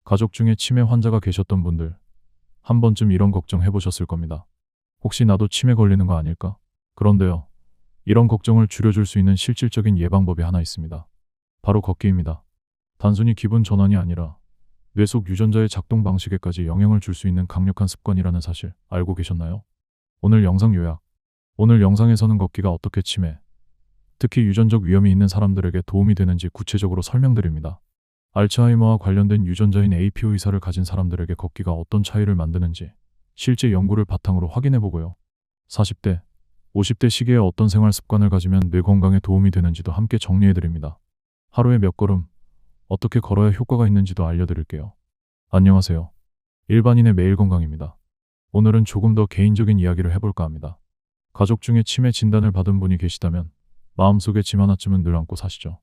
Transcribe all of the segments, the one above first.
가족 중에 치매 환자가 계셨던 분들, 한 번쯤 이런 걱정 해보셨을 겁니다. 혹시 나도 치매 걸리는 거 아닐까? 그런데요, 이런 걱정을 줄여줄 수 있는 실질적인 예방법이 하나 있습니다. 바로 걷기입니다. 단순히 기분 전환이 아니라 뇌 속 유전자의 작동 방식에까지 영향을 줄 수 있는 강력한 습관이라는 사실 알고 계셨나요? 오늘 영상 요약. 오늘 영상에서는 걷기가 어떻게 치매, 특히 유전적 위험이 있는 사람들에게 도움이 되는지 구체적으로 설명드립니다. 알츠하이머와 관련된 유전자인 APO의사를 가진 사람들에게 걷기가 어떤 차이를 만드는지 실제 연구를 바탕으로 확인해보고요. 40대, 50대 시기에 어떤 생활 습관을 가지면 뇌 건강에 도움이 되는지도 함께 정리해드립니다. 하루에 몇 걸음, 어떻게 걸어야 효과가 있는지도 알려드릴게요. 안녕하세요. 일반인의 매일 건강입니다. 오늘은 조금 더 개인적인 이야기를 해볼까 합니다. 가족 중에 치매 진단을 받은 분이 계시다면 마음속에 짐 하나쯤은 늘 안고 사시죠.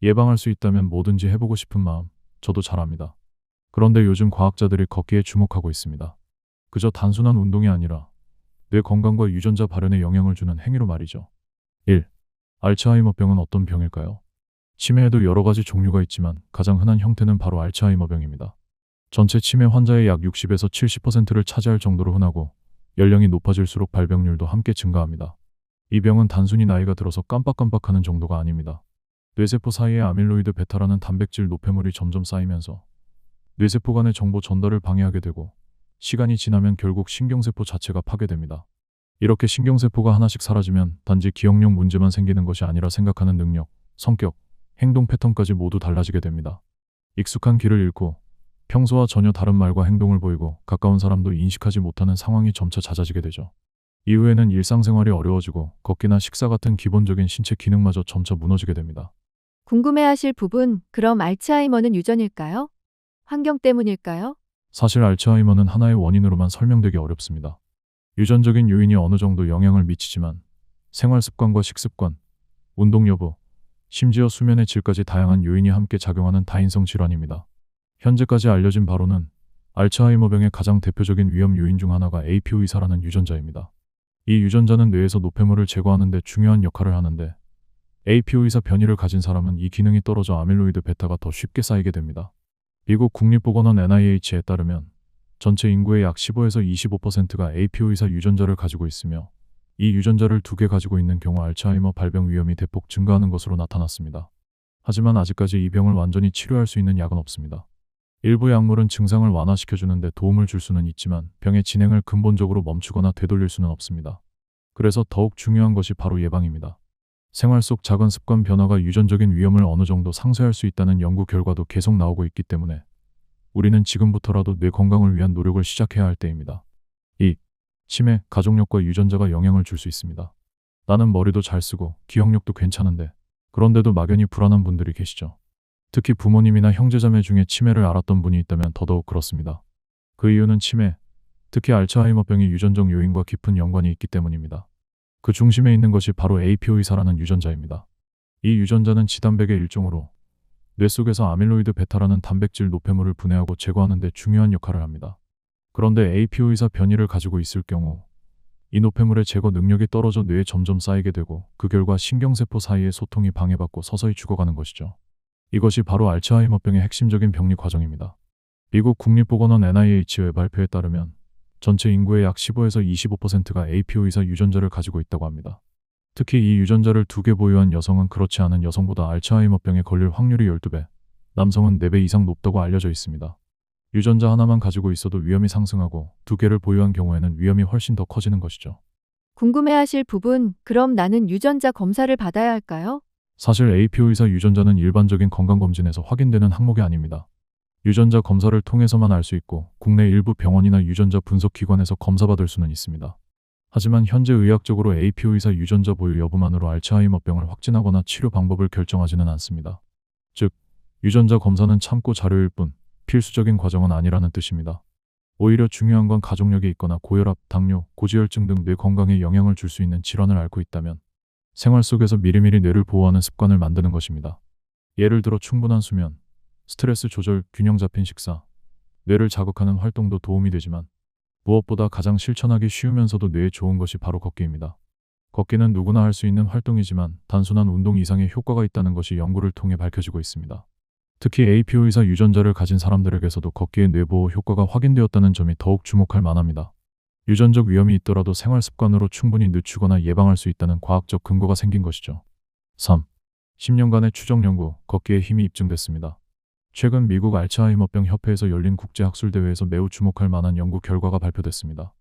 예방할 수 있다면 뭐든지 해보고 싶은 마음, 저도 잘 압니다. 그런데 요즘 과학자들이 걷기에 주목하고 있습니다. 그저 단순한 운동이 아니라 뇌 건강과 유전자 발현에 영향을 주는 행위로 말이죠. 1. 알츠하이머병은 어떤 병일까요? 치매에도 여러 가지 종류가 있지만 가장 흔한 형태는 바로 알츠하이머병입니다. 전체 치매 환자의 약 60에서 70%를 차지할 정도로 흔하고 연령이 높아질수록 발병률도 함께 증가합니다. 이 병은 단순히 나이가 들어서 깜빡깜빡하는 정도가 아닙니다. 뇌세포 사이에 아밀로이드 베타라는 단백질 노폐물이 점점 쌓이면서 뇌세포 간의 정보 전달을 방해하게 되고 시간이 지나면 결국 신경세포 자체가 파괴됩니다. 이렇게 신경세포가 하나씩 사라지면 단지 기억력 문제만 생기는 것이 아니라 생각하는 능력, 성격, 행동 패턴까지 모두 달라지게 됩니다. 익숙한 길을 잃고 평소와 전혀 다른 말과 행동을 보이고 가까운 사람도 인식하지 못하는 상황이 점차 잦아지게 되죠. 이후에는 일상생활이 어려워지고 걷기나 식사 같은 기본적인 신체 기능마저 점차 무너지게 됩니다. 궁금해하실 부분, 그럼 알츠하이머는 유전일까요? 환경 때문일까요? 사실 알츠하이머는 하나의 원인으로만 설명되기 어렵습니다. 유전적인 요인이 어느 정도 영향을 미치지만 생활 습관과 식습관, 운동 여부, 심지어 수면의 질까지 다양한 요인이 함께 작용하는 다인성 질환입니다. 현재까지 알려진 바로는 알츠하이머병의 가장 대표적인 위험 요인 중 하나가 APO의사라는 유전자입니다. 이 유전자는 뇌에서 노폐물을 제거하는 데 중요한 역할을 하는데 APO의사 변이를 가진 사람은 이 기능이 떨어져 아밀로이드 베타가 더 쉽게 쌓이게 됩니다. 미국 국립보건원 NIH에 따르면 전체 인구의 약 15에서 25%가 APO의사 유전자를 가지고 있으며 이 유전자를 2개 가지고 있는 경우 알츠하이머 발병 위험이 대폭 증가하는 것으로 나타났습니다. 하지만 아직까지 이 병을 완전히 치료할 수 있는 약은 없습니다. 일부 약물은 증상을 완화시켜주는 데 도움을 줄 수는 있지만 병의 진행을 근본적으로 멈추거나 되돌릴 수는 없습니다. 그래서 더욱 중요한 것이 바로 예방입니다. 생활 속 작은 습관 변화가 유전적인 위험을 어느 정도 상쇄할 수 있다는 연구 결과도 계속 나오고 있기 때문에 우리는 지금부터라도 뇌 건강을 위한 노력을 시작해야 할 때입니다. 2. 치매, 가족력과 유전자가 영향을 줄 수 있습니다. 나는 머리도 잘 쓰고 기억력도 괜찮은데 그런데도 막연히 불안한 분들이 계시죠. 특히 부모님이나 형제자매 중에 치매를 앓았던 분이 있다면 더더욱 그렇습니다. 그 이유는 치매, 특히 알츠하이머병의 유전적 요인과 깊은 연관이 있기 때문입니다. 그 중심에 있는 것이 바로 APO의사라는 유전자입니다. 이 유전자는 지단백의 일종으로 뇌 속에서 아밀로이드 베타라는 단백질 노폐물을 분해하고 제거하는 데 중요한 역할을 합니다. 그런데 APO의사 변이를 가지고 있을 경우 이 노폐물의 제거 능력이 떨어져 뇌에 점점 쌓이게 되고 그 결과 신경세포 사이의 소통이 방해받고 서서히 죽어가는 것이죠. 이것이 바로 알츠하이머병의 핵심적인 병리 과정입니다. 미국 국립보건원 NIH의 발표에 따르면 전체 인구의 약 15에서 25%가 APO의사 유전자를 가지고 있다고 합니다. 특히 이 유전자를 2개 보유한 여성은 그렇지 않은 여성보다 알츠하이머병에 걸릴 확률이 12배, 남성은 4배 이상 높다고 알려져 있습니다. 유전자 하나만 가지고 있어도 위험이 상승하고 2개를 보유한 경우에는 위험이 훨씬 더 커지는 것이죠. 궁금해하실 부분, 그럼 나는 유전자 검사를 받아야 할까요? 사실 APO의사 유전자는 일반적인 건강검진에서 확인되는 항목이 아닙니다. 유전자 검사를 통해서만 알 수 있고 국내 일부 병원이나 유전자 분석 기관에서 검사받을 수는 있습니다. 하지만 현재 의학적으로 APO의사 유전자 보유 여부만으로 알츠하이머병을 확진하거나 치료 방법을 결정하지는 않습니다. 즉, 유전자 검사는 참고 자료일 뿐 필수적인 과정은 아니라는 뜻입니다. 오히려 중요한 건 가족력이 있거나 고혈압, 당뇨, 고지혈증 등 뇌 건강에 영향을 줄 수 있는 질환을 앓고 있다면 생활 속에서 미리미리 뇌를 보호하는 습관을 만드는 것입니다. 예를 들어 충분한 수면, 스트레스 조절, 균형 잡힌 식사, 뇌를 자극하는 활동도 도움이 되지만 무엇보다 가장 실천하기 쉬우면서도 뇌에 좋은 것이 바로 걷기입니다. 걷기는 누구나 할 수 있는 활동이지만 단순한 운동 이상의 효과가 있다는 것이 연구를 통해 밝혀지고 있습니다. 특히 APO 의사 유전자를 가진 사람들에게서도 걷기의 뇌보호 효과가 확인되었다는 점이 더욱 주목할 만합니다. 유전적 위험이 있더라도 생활 습관으로 충분히 늦추거나 예방할 수 있다는 과학적 근거가 생긴 것이죠. 3. 10년간의 추적 연구, 걷기의 힘이 입증됐습니다. 최근 미국 알츠하이머병 협회에서 열린 국제학술대회에서 매우 주목할 만한 연구 결과가 발표됐습니다.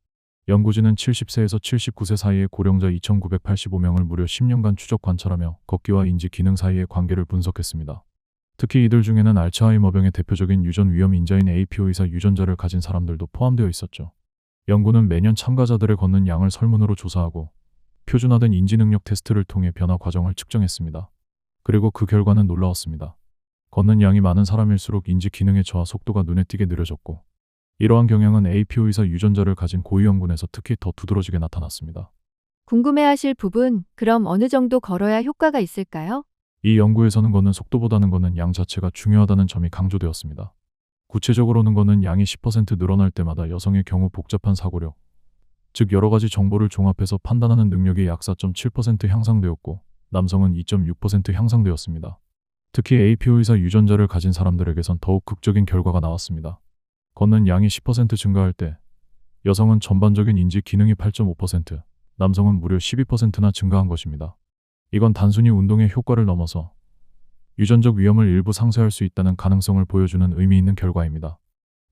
연구진은 70세에서 79세 사이의 고령자 2,985명을 무려 10년간 추적 관찰하며 걷기와 인지 기능 사이의 관계를 분석했습니다. 특히 이들 중에는 알츠하이머병의 대표적인 유전 위험 인자인 APO 의사 유전자를 가진 사람들도 포함되어 있었죠. 연구는 매년 참가자들의 걷는 양을 설문으로 조사하고 표준화된 인지 능력 테스트를 통해 변화 과정을 측정했습니다. 그리고 그 결과는 놀라웠습니다. 걷는 양이 많은 사람일수록 인지 기능의 저하 속도가 눈에 띄게 느려졌고, 이러한 경향은 APO 의사 유전자를 가진 고위험군에서 특히 더 두드러지게 나타났습니다. 궁금해하실 부분, 그럼 어느 정도 걸어야 효과가 있을까요? 이 연구에서는 걷는 속도보다는 걷는 양 자체가 중요하다는 점이 강조되었습니다. 구체적으로는 걷는 양이 10% 늘어날 때마다 여성의 경우 복잡한 사고력, 즉 여러 가지 정보를 종합해서 판단하는 능력이 약 4.7% 향상되었고, 남성은 2.6% 향상되었습니다. 특히 APO 의사 유전자를 가진 사람들에게선 더욱 극적인 결과가 나왔습니다. 걷는 양이 10% 증가할 때 여성은 전반적인 인지 기능이 8.5%, 남성은 무려 12%나 증가한 것입니다. 이건 단순히 운동의 효과를 넘어서 유전적 위험을 일부 상쇄할 수 있다는 가능성을 보여주는 의미 있는 결과입니다.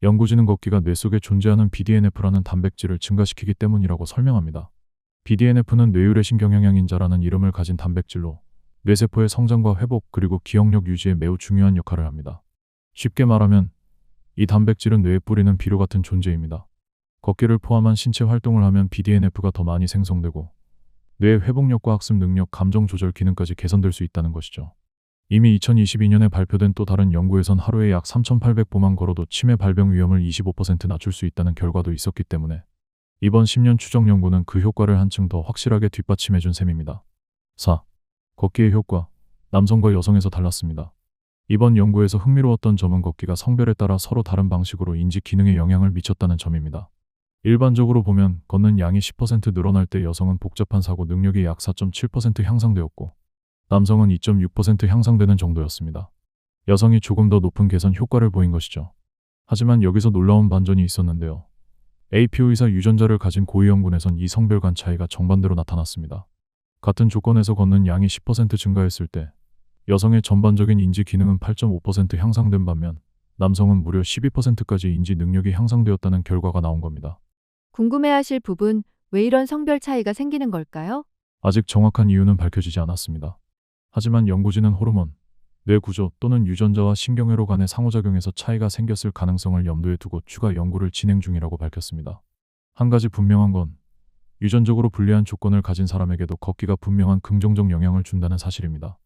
연구진은 걷기가 뇌 속에 존재하는 BDNF라는 단백질을 증가시키기 때문이라고 설명합니다. BDNF는 뇌유래 신경영양인자라는 이름을 가진 단백질로 뇌세포의 성장과 회복 그리고 기억력 유지에 매우 중요한 역할을 합니다. 쉽게 말하면 이 단백질은 뇌에 뿌리는 비료 같은 존재입니다. 걷기를 포함한 신체 활동을 하면 BDNF가 더 많이 생성되고 뇌의 회복력과 학습 능력, 감정 조절 기능까지 개선될 수 있다는 것이죠. 이미 2022년에 발표된 또 다른 연구에선 하루에 약 3,800보만 걸어도 치매 발병 위험을 25% 낮출 수 있다는 결과도 있었기 때문에 이번 10년 추적 연구는 그 효과를 한층 더 확실하게 뒷받침해준 셈입니다. 4. 걷기의 효과, 남성과 여성에서 달랐습니다. 이번 연구에서 흥미로웠던 점은 걷기가 성별에 따라 서로 다른 방식으로 인지 기능에 영향을 미쳤다는 점입니다. 일반적으로 보면 걷는 양이 10% 늘어날 때 여성은 복잡한 사고 능력이 약 4.7% 향상되었고 남성은 2.6% 향상되는 정도였습니다. 여성이 조금 더 높은 개선 효과를 보인 것이죠. 하지만 여기서 놀라운 반전이 있었는데요. APO 의사 유전자를 가진 고위험군에선 이 성별 간 차이가 정반대로 나타났습니다. 같은 조건에서 걷는 양이 10% 증가했을 때 여성의 전반적인 인지 기능은 8.5% 향상된 반면 남성은 무려 12%까지 인지 능력이 향상되었다는 결과가 나온 겁니다. 궁금해하실 부분, 왜 이런 성별 차이가 생기는 걸까요? 아직 정확한 이유는 밝혀지지 않았습니다. 하지만 연구진은 호르몬, 뇌 구조 또는 유전자와 신경회로 간의 상호작용에서 차이가 생겼을 가능성을 염두에 두고 추가 연구를 진행 중이라고 밝혔습니다. 한 가지 분명한 건 유전적으로 불리한 조건을 가진 사람에게도 걷기가 분명한 긍정적 영향을 준다는 사실입니다.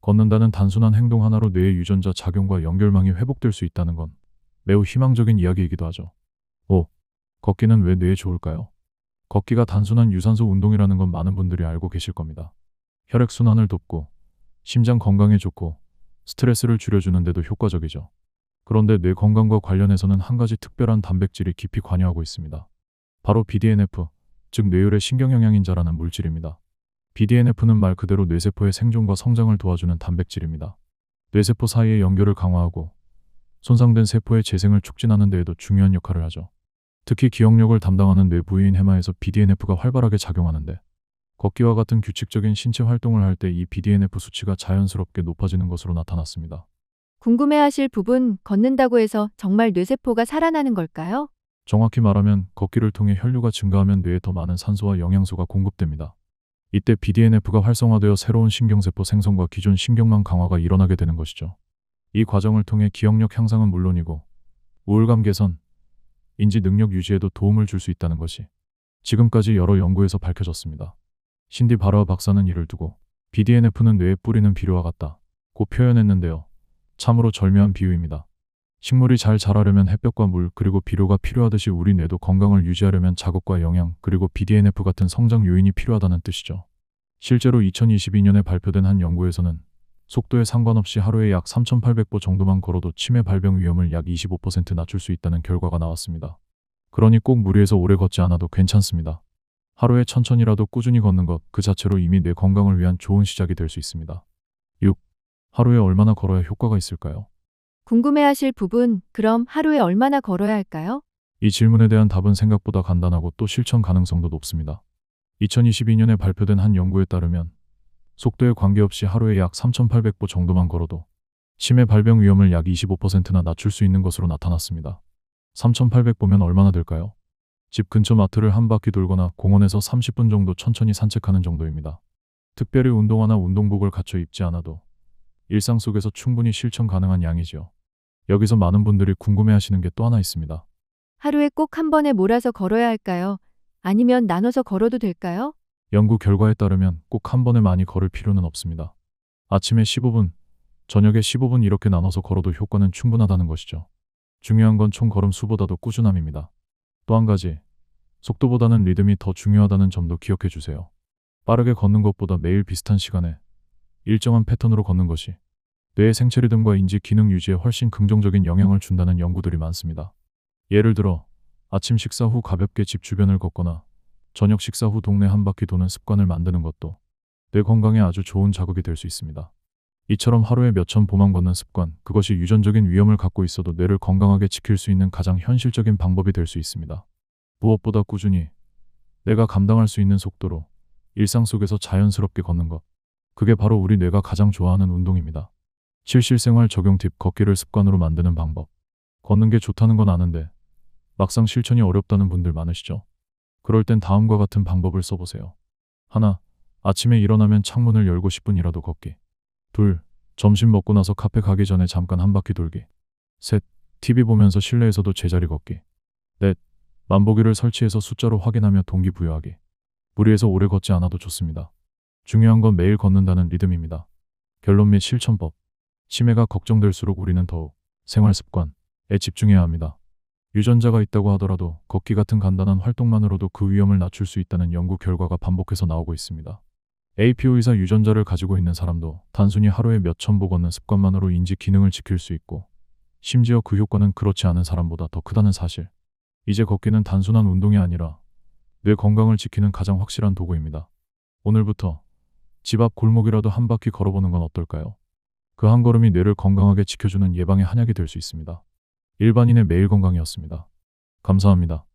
걷는다는 단순한 행동 하나로 뇌의 유전자 작용과 연결망이 회복될 수 있다는 건 매우 희망적인 이야기이기도 하죠. 5. 걷기는 왜 뇌에 좋을까요? 걷기가 단순한 유산소 운동이라는 건 많은 분들이 알고 계실 겁니다. 혈액순환을 돕고 심장 건강에 좋고 스트레스를 줄여주는데도 효과적이죠. 그런데 뇌 건강과 관련해서는 한 가지 특별한 단백질이 깊이 관여하고 있습니다. 바로 BDNF, 즉 뇌율의 신경영양인자라는 물질입니다. BDNF는 말 그대로 뇌세포의 생존과 성장을 도와주는 단백질입니다. 뇌세포 사이의 연결을 강화하고 손상된 세포의 재생을 촉진하는 데에도 중요한 역할을 하죠. 특히 기억력을 담당하는 뇌 부위인 해마에서 BDNF가 활발하게 작용하는데 걷기와 같은 규칙적인 신체 활동을 할 때 이 BDNF 수치가 자연스럽게 높아지는 것으로 나타났습니다. 궁금해하실 부분, 걷는다고 해서 정말 뇌세포가 살아나는 걸까요? 정확히 말하면 걷기를 통해 혈류가 증가하면 뇌에 더 많은 산소와 영양소가 공급됩니다. 이때 BDNF가 활성화되어 새로운 신경세포 생성과 기존 신경망 강화가 일어나게 되는 것이죠. 이 과정을 통해 기억력 향상은 물론이고 우울감 개선, 인지 능력 유지에도 도움을 줄 수 있다는 것이 지금까지 여러 연구에서 밝혀졌습니다. 신디 바르아 박사는 이를 두고 BDNF는 뇌에 뿌리는 비료와 같다고 표현했는데요. 참으로 절묘한 비유입니다. 식물이 잘 자라려면 햇볕과 물 그리고 비료가 필요하듯이 우리 뇌도 건강을 유지하려면 자극과 영양 그리고 BDNF 같은 성장 요인이 필요하다는 뜻이죠. 실제로 2022년에 발표된 한 연구에서는 속도에 상관없이 하루에 약 3,800보 정도만 걸어도 치매 발병 위험을 약 25% 낮출 수 있다는 결과가 나왔습니다. 그러니 꼭 무리해서 오래 걷지 않아도 괜찮습니다. 하루에 천천히라도 꾸준히 걷는 것 그 자체로 이미 뇌 건강을 위한 좋은 시작이 될 수 있습니다. 6. 하루에 얼마나 걸어야 효과가 있을까요? 궁금해하실 부분, 그럼 하루에 얼마나 걸어야 할까요? 이 질문에 대한 답은 생각보다 간단하고 또 실천 가능성도 높습니다. 2022년에 발표된 한 연구에 따르면 속도에 관계없이 하루에 약 3,800보 정도만 걸어도 치매 발병 위험을 약 25%나 낮출 수 있는 것으로 나타났습니다. 3,800보면 얼마나 될까요? 집 근처 마트를 한 바퀴 돌거나 공원에서 30분 정도 천천히 산책하는 정도입니다. 특별히 운동화나 운동복을 갖춰 입지 않아도 일상 속에서 충분히 실천 가능한 양이지요. 여기서 많은 분들이 궁금해하시는 게 또 하나 있습니다. 하루에 꼭 한 번에 몰아서 걸어야 할까요? 아니면 나눠서 걸어도 될까요? 연구 결과에 따르면 꼭 한 번에 많이 걸을 필요는 없습니다. 아침에 15분, 저녁에 15분 이렇게 나눠서 걸어도 효과는 충분하다는 것이죠. 중요한 건 총 걸음 수보다도 꾸준함입니다. 또 한 가지, 속도보다는 리듬이 더 중요하다는 점도 기억해 주세요. 빠르게 걷는 것보다 매일 비슷한 시간에 일정한 패턴으로 걷는 것이 뇌의 생체 리듬과 인지 기능 유지에 훨씬 긍정적인 영향을 준다는 연구들이 많습니다. 예를 들어 아침 식사 후 가볍게 집 주변을 걷거나 저녁 식사 후 동네 한 바퀴 도는 습관을 만드는 것도 뇌 건강에 아주 좋은 자극이 될 수 있습니다. 이처럼 하루에 몇천 보만 걷는 습관, 그것이 유전적인 위험을 갖고 있어도 뇌를 건강하게 지킬 수 있는 가장 현실적인 방법이 될 수 있습니다. 무엇보다 꾸준히 내가 감당할 수 있는 속도로 일상 속에서 자연스럽게 걷는 것. 그게 바로 우리 뇌가 가장 좋아하는 운동입니다. 실생활 적용 팁, 걷기를 습관으로 만드는 방법. 걷는 게 좋다는 건 아는데 막상 실천이 어렵다는 분들 많으시죠? 그럴 땐 다음과 같은 방법을 써보세요. 하나, 아침에 일어나면 창문을 열고 10분이라도 걷기. 둘, 점심 먹고 나서 카페 가기 전에 잠깐 한 바퀴 돌기. 셋, TV 보면서 실내에서도 제자리 걷기. 넷, 만보기를 설치해서 숫자로 확인하며 동기부여하기. 무리해서 오래 걷지 않아도 좋습니다. 중요한 건 매일 걷는다는 리듬입니다. 결론 및 실천법. 치매가 걱정될수록 우리는 더욱 생활 습관에 집중해야 합니다. 유전자가 있다고 하더라도 걷기 같은 간단한 활동만으로도 그 위험을 낮출 수 있다는 연구 결과가 반복해서 나오고 있습니다. APO이사 유전자를 가지고 있는 사람도 단순히 하루에 몇천 보 걷는 습관만으로 인지 기능을 지킬 수 있고, 심지어 그 효과는 그렇지 않은 사람보다 더 크다는 사실. 이제 걷기는 단순한 운동이 아니라 뇌 건강을 지키는 가장 확실한 도구입니다. 오늘부터 집 앞 골목이라도 한 바퀴 걸어보는 건 어떨까요? 그 한 걸음이 뇌를 건강하게 지켜주는 예방의 한약이 될 수 있습니다. 일반인의 매일 건강이었습니다. 감사합니다.